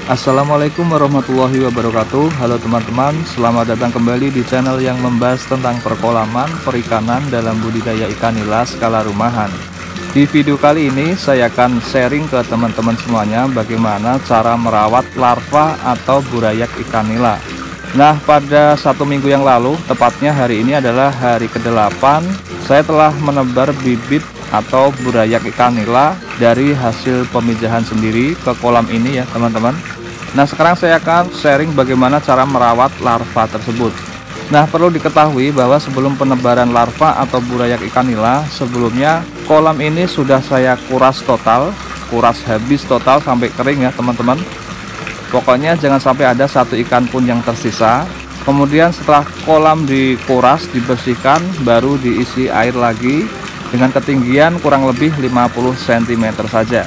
Assalamualaikum warahmatullahi wabarakatuh. Halo teman-teman, selamat datang kembali di channel yang membahas tentang perkolaman, perikanan dalam budidaya ikan nila skala rumahan. Di video kali ini saya akan sharing ke teman-teman semuanya bagaimana cara merawat larva atau burayak ikan nila. Nah, pada 1 minggu yang lalu, tepatnya hari ini adalah hari ke-8, saya telah menebar bibit atau burayak ikan nila dari hasil pemijahan sendiri ke kolam ini ya teman-teman. Nah, sekarang saya akan sharing bagaimana cara merawat larva tersebut. Nah, perlu diketahui bahwa sebelum penebaran larva atau burayak ikan nila, sebelumnya kolam ini sudah saya kuras total, kuras habis total sampai kering ya teman-teman. Pokoknya jangan sampai ada satu ikan pun yang tersisa. Kemudian setelah kolam dikuras, dibersihkan, baru diisi air lagi dengan ketinggian kurang lebih 50 cm saja.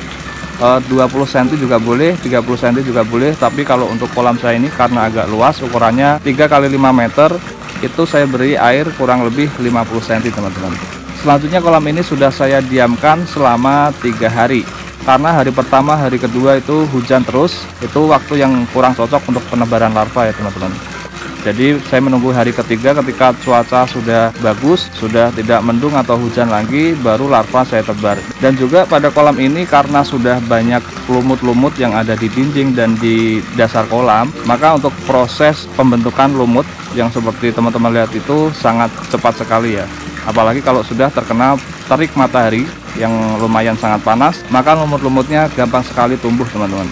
20 cm juga boleh, 30 cm juga boleh, tapi kalau untuk kolam saya ini karena agak luas, ukurannya 3 x 5 meter, itu saya beri air kurang lebih 50 cm teman-teman. Selanjutnya kolam ini sudah saya diamkan selama 3 hari, karena hari pertama, hari kedua itu hujan terus, itu waktu yang kurang cocok untuk penebaran larva ya teman-teman. Jadi saya menunggu hari ketiga ketika cuaca sudah bagus, sudah tidak mendung atau hujan lagi, baru larva saya tebar. Dan juga pada kolam ini karena sudah banyak lumut-lumut yang ada di dinding dan di dasar kolam, maka untuk proses pembentukan lumut yang seperti teman-teman lihat itu sangat cepat sekali ya. Apalagi kalau sudah terkena terik matahari yang lumayan sangat panas, maka lumut-lumutnya gampang sekali tumbuh teman-teman.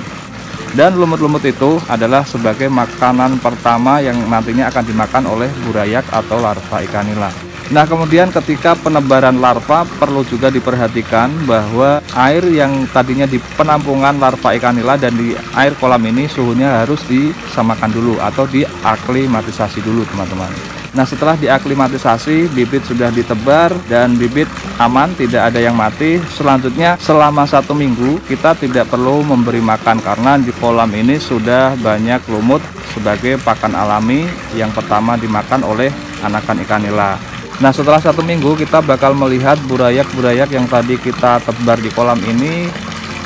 Dan lumut-lumut itu adalah sebagai makanan pertama yang nantinya akan dimakan oleh burayak atau larva ikan nila. Nah, kemudian ketika penebaran larva perlu juga diperhatikan bahwa air yang tadinya di penampungan larva ikan nila dan di air kolam ini suhunya harus disamakan dulu atau diaklimatisasi dulu teman-teman. Nah, setelah diaklimatisasi, bibit sudah ditebar dan bibit aman, tidak ada yang mati. Selanjutnya selama 1 minggu kita tidak perlu memberi makan karena di kolam ini sudah banyak lumut sebagai pakan alami yang pertama dimakan oleh anakan ikan nila. Nah, setelah 1 minggu kita bakal melihat burayak-burayak yang tadi kita tebar di kolam ini,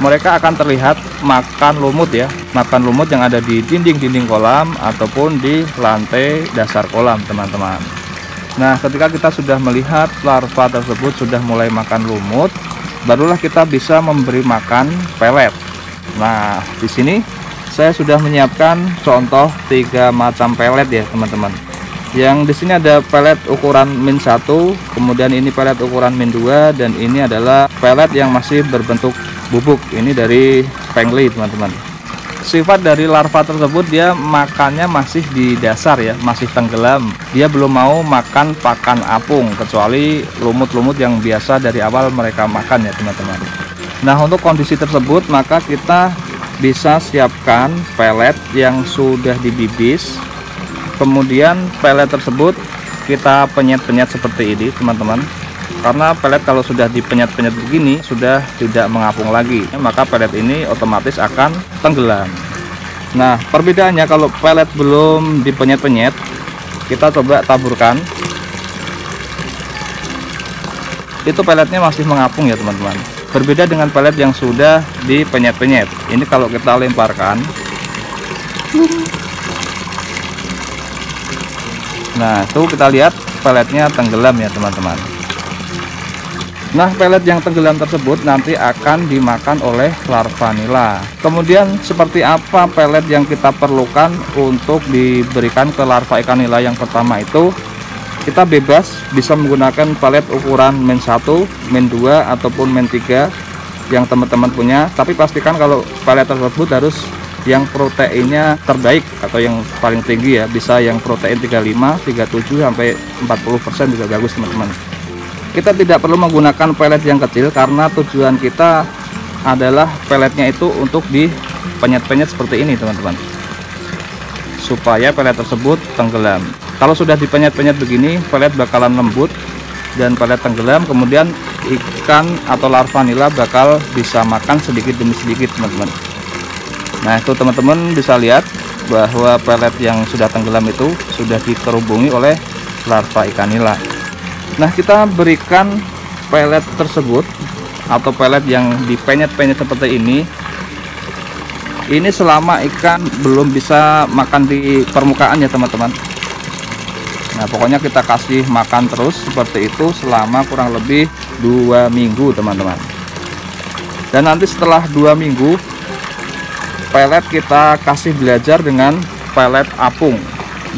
mereka akan terlihat makan lumut ya, makan lumut yang ada di dinding-dinding kolam ataupun di lantai dasar kolam teman-teman. Nah, ketika kita sudah melihat larva tersebut sudah mulai makan lumut, barulah kita bisa memberi makan pelet. Nah, di sini saya sudah menyiapkan contoh 3 macam pelet ya teman-teman. Yang di sini ada pelet ukuran min 1, kemudian ini pelet ukuran min 2, dan ini adalah pelet yang masih berbentuk bubuk. Ini dari Pengli teman-teman. Sifat dari larva tersebut dia makannya masih di dasar ya, masih tenggelam. Dia belum mau makan pakan apung kecuali lumut-lumut yang biasa dari awal mereka makan ya teman-teman. Nah, untuk kondisi tersebut maka kita bisa siapkan pelet yang sudah dibibis. Kemudian pelet tersebut kita penyet-penyet seperti ini teman-teman. Karena pelet kalau sudah dipenyet-penyet begini sudah tidak mengapung lagi, maka pelet ini otomatis akan tenggelam. Nah, perbedaannya kalau pelet belum dipenyet-penyet, kita coba taburkan. Itu peletnya masih mengapung ya teman-teman. Berbeda dengan pelet yang sudah dipenyet-penyet. Ini kalau kita lemparkan, nah itu kita lihat peletnya tenggelam ya teman-teman. Nah, pelet yang tenggelam tersebut nanti akan dimakan oleh larva nila. Kemudian seperti apa pelet yang kita perlukan untuk diberikan ke larva ikan nila yang pertama itu, kita bebas bisa menggunakan pelet ukuran min 1, min 2 ataupun min 3 yang teman-teman punya. Tapi pastikan kalau pelet tersebut harus yang proteinnya terbaik atau yang paling tinggi ya, bisa yang protein 35, 37 sampai 40% juga bagus teman-teman. Kita tidak perlu menggunakan pelet yang kecil karena tujuan kita adalah peletnya itu untuk dipenyet-penyet seperti ini teman-teman, supaya pelet tersebut tenggelam. Kalau sudah dipenyet-penyet begini, pelet bakalan lembut dan pelet tenggelam, kemudian ikan atau larva nila bakal bisa makan sedikit demi sedikit teman-teman. Nah, itu teman-teman bisa lihat bahwa pelet yang sudah tenggelam itu sudah dikerubungi oleh larva ikan nila. Nah, kita berikan pelet tersebut atau pelet yang dipenyet-penyet seperti ini Ini selama ikan belum bisa makan di permukaan ya teman-teman. Nah pokoknya kita kasih makan terus seperti itu selama kurang lebih 2 minggu teman-teman. Dan nanti setelah 2 minggu pelet kita kasih belajar dengan pelet apung.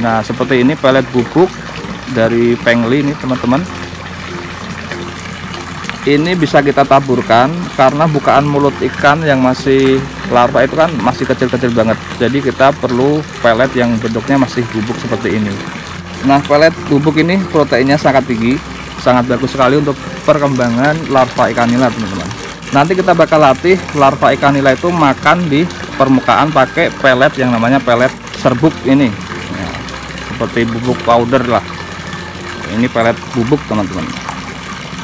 Nah seperti ini pelet bubuk dari Pengli ini teman-teman. Ini bisa kita taburkan karena bukaan mulut ikan yang masih larva itu kan masih kecil-kecil banget. Jadi kita perlu pelet yang bentuknya masih bubuk seperti ini. Nah pelet bubuk ini proteinnya sangat tinggi, sangat bagus sekali untuk perkembangan larva ikan nila teman-teman. Nanti kita bakal latih larva ikan nila itu makan di permukaan pakai pelet yang namanya pelet serbuk ini ya, seperti bubuk powder lah. Ini pelet bubuk teman-teman.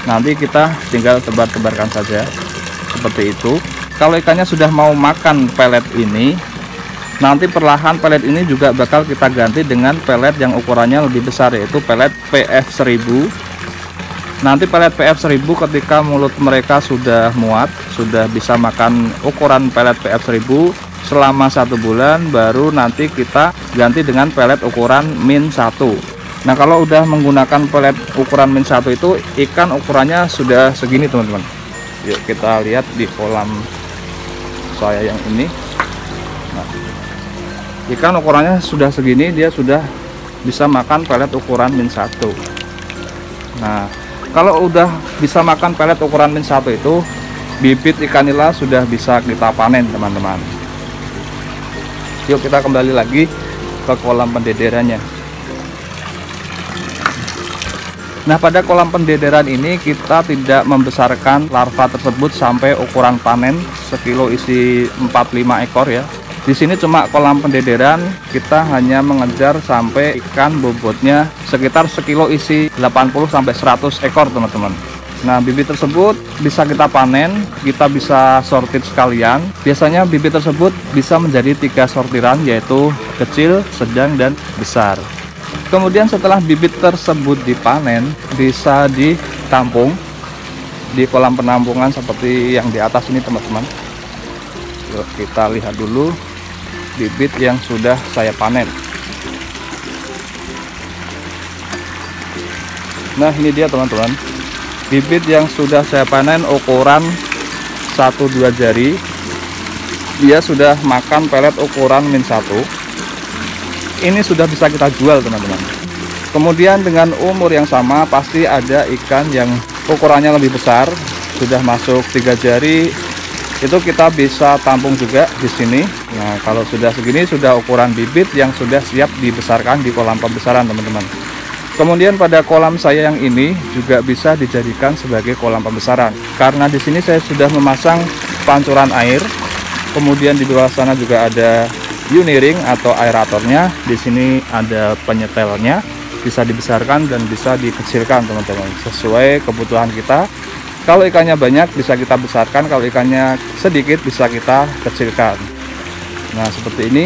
Nanti kita tinggal tebar-tebarkan saja seperti itu. Kalau ikannya sudah mau makan pelet ini, nanti perlahan pelet ini juga bakal kita ganti dengan pelet yang ukurannya lebih besar, yaitu pelet PF1000. Nanti pelet PF1000 ketika mulut mereka sudah muat, sudah bisa makan ukuran pelet PF1000 selama 1 bulan, baru nanti kita ganti dengan pelet ukuran min 1. Nah kalau udah menggunakan pelet ukuran min 1 itu ikan ukurannya sudah segini teman-teman. Yuk kita lihat di kolam saya yang ini. Nah, ikan ukurannya sudah segini, dia sudah bisa makan pelet ukuran min 1. Nah kalau udah bisa makan pelet ukuran min 1 itu, bibit ikan nila sudah bisa kita panen teman-teman. Yuk kita kembali lagi ke kolam pendederannya. Nah pada kolam pendederan ini kita tidak membesarkan larva tersebut sampai ukuran panen sekilo isi 4-5 ekor ya. Di sini cuma kolam pendederan, kita hanya mengejar sampai ikan bobotnya sekitar sekilo isi 80-100 ekor teman-teman. Nah bibit tersebut bisa kita panen, kita bisa sortir sekalian. Biasanya bibit tersebut bisa menjadi 3 sortiran, yaitu kecil, sedang, dan besar. Kemudian setelah bibit tersebut dipanen, bisa ditampung di kolam penampungan seperti yang di atas ini teman-teman. Yuk kita lihat dulu bibit yang sudah saya panen. Nah ini dia teman-teman, bibit yang sudah saya panen ukuran 1-2 jari. Dia sudah makan pelet ukuran min 1. Ini sudah bisa kita jual teman-teman. Kemudian dengan umur yang sama pasti ada ikan yang ukurannya lebih besar, sudah masuk 3 jari, itu kita bisa tampung juga di sini. Nah kalau sudah segini sudah ukuran bibit yang sudah siap dibesarkan di kolam pembesaran teman-teman. Kemudian pada kolam saya yang ini juga bisa dijadikan sebagai kolam pembesaran, karena di sini saya sudah memasang pancuran air. Kemudian di bawah sana juga ada uniring atau aeratornya. Di sini ada penyetelnya, bisa dibesarkan dan bisa dikecilkan teman-teman sesuai kebutuhan kita. Kalau ikannya banyak bisa kita besarkan, kalau ikannya sedikit bisa kita kecilkan. Nah seperti ini.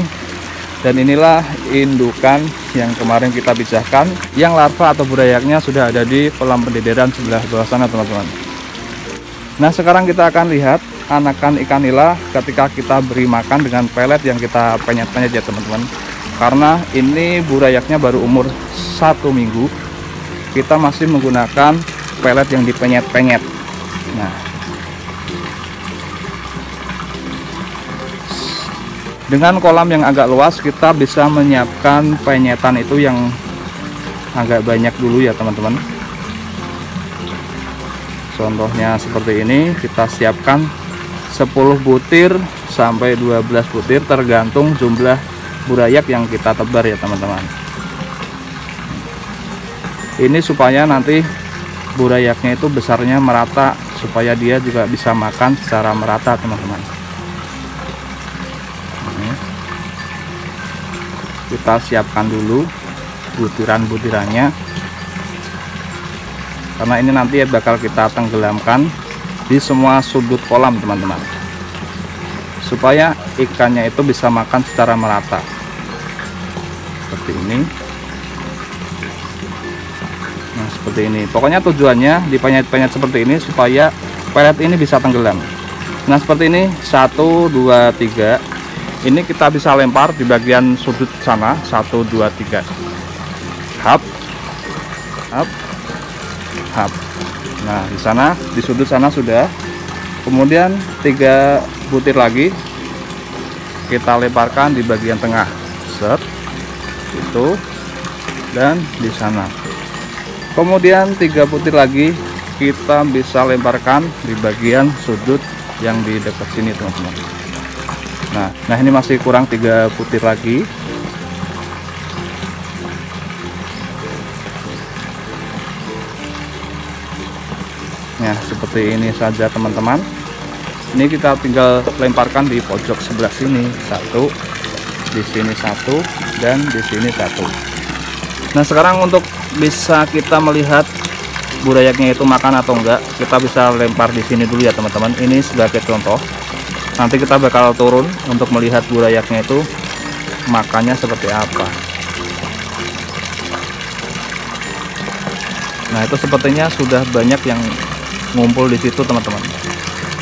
Dan inilah indukan yang kemarin kita pisahkan, yang larva atau burayaknya sudah ada di kolam pendederan sebelah bawah sana teman-teman. Nah sekarang kita akan lihat anakan ikan nila ketika kita beri makan dengan pelet yang kita penyet-penyet ya teman-teman. Karena ini burayaknya baru umur 1 minggu, kita masih menggunakan pelet yang dipenyet-penyet. Nah dengan kolam yang agak luas kita bisa menyiapkan penyetan itu yang agak banyak dulu ya teman-teman. Contohnya seperti ini, kita siapkan 10 butir sampai 12 butir tergantung jumlah burayak yang kita tebar ya teman-teman. Ini supaya nanti burayaknya itu besarnya merata, supaya dia juga bisa makan secara merata teman-teman. Kita siapkan dulu butiran-butirannya, karena ini nanti bakal kita tenggelamkan di semua sudut kolam teman-teman, supaya ikannya itu bisa makan secara merata seperti ini. Nah seperti ini, pokoknya tujuannya dipenyet-penyet seperti ini supaya pelet ini bisa tenggelam. Nah seperti ini, 1, 2, 3. ini kita bisa lempar di bagian sudut sana. 1 2 3 hap hap hap. Nah, di sana, di sudut sana sudah. Kemudian 3 butir lagi kita lemparkan di bagian tengah. Set. Itu. Dan di sana. Kemudian 3 butir lagi kita bisa lemparkan di bagian sudut yang di dekat sini, teman-teman. Nah ini masih kurang 3 butir lagi. Nah, seperti ini saja, teman-teman. Ini kita tinggal lemparkan di pojok sebelah sini. 1, di sini 1, dan di sini 1. Nah, sekarang untuk bisa kita melihat burayaknya itu makan atau enggak, kita bisa lempar di sini dulu ya, teman-teman. Ini sebagai contoh. Nanti kita bakal turun untuk melihat burayaknya itu makannya seperti apa. Nah, itu sepertinya sudah banyak yang ngumpul di situ, teman-teman.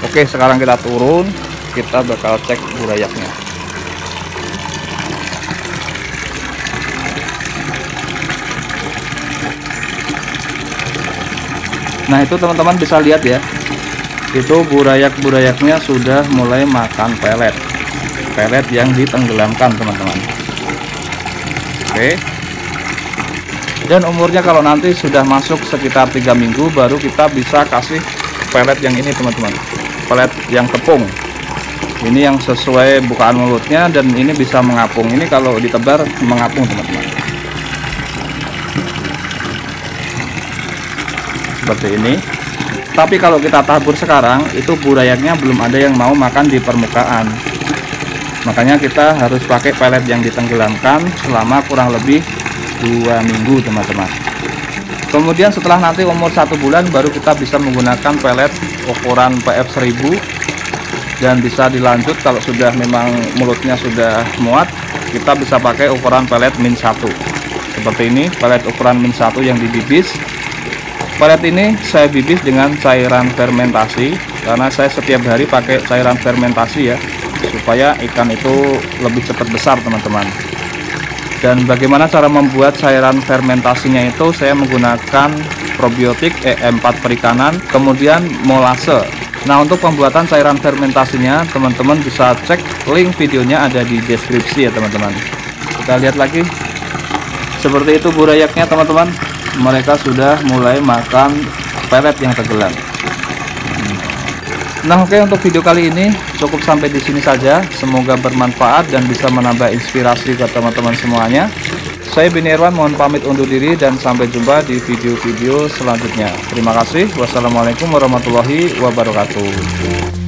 Oke, sekarang kita turun, kita bakal cek burayaknya. Nah, itu teman-teman bisa lihat ya, itu burayak-burayaknya sudah mulai makan pelet yang ditenggelamkan, teman-teman. Oke, dan umurnya kalau nanti sudah masuk sekitar 3 minggu baru kita bisa kasih pelet yang ini, teman-teman. Pelet yang tepung ini yang sesuai bukaan mulutnya, dan ini bisa mengapung. Ini kalau ditebar mengapung, teman-teman, seperti ini. Tapi kalau kita tabur sekarang, itu burayaknya belum ada yang mau makan di permukaan. Makanya kita harus pakai pelet yang ditenggelamkan selama kurang lebih 2 minggu, teman-teman. Kemudian setelah nanti umur 1 bulan baru kita bisa menggunakan pelet ukuran PF 1000. Dan bisa dilanjut kalau sudah memang mulutnya sudah muat, kita bisa pakai ukuran pelet min 1. Seperti ini, pelet ukuran min 1 yang dibibis. Pelet ini saya bibis dengan cairan fermentasi, karena saya setiap hari pakai cairan fermentasi ya, supaya ikan itu lebih cepat besar, teman-teman. Dan bagaimana cara membuat cairan fermentasinya itu, saya menggunakan probiotik E4 perikanan, kemudian molase. Nah, untuk pembuatan cairan fermentasinya, teman-teman bisa cek link videonya ada di deskripsi ya, teman-teman. Kita lihat lagi. Seperti itu burayaknya, teman-teman. Mereka sudah mulai makan pelet yang tenggelam. Nah, oke, untuk video kali ini cukup sampai di sini saja. Semoga bermanfaat dan bisa menambah inspirasi ke teman-teman semuanya. Saya Beni Irwan mohon pamit undur diri dan sampai jumpa di video-video selanjutnya. Terima kasih. Wassalamualaikum warahmatullahi wabarakatuh.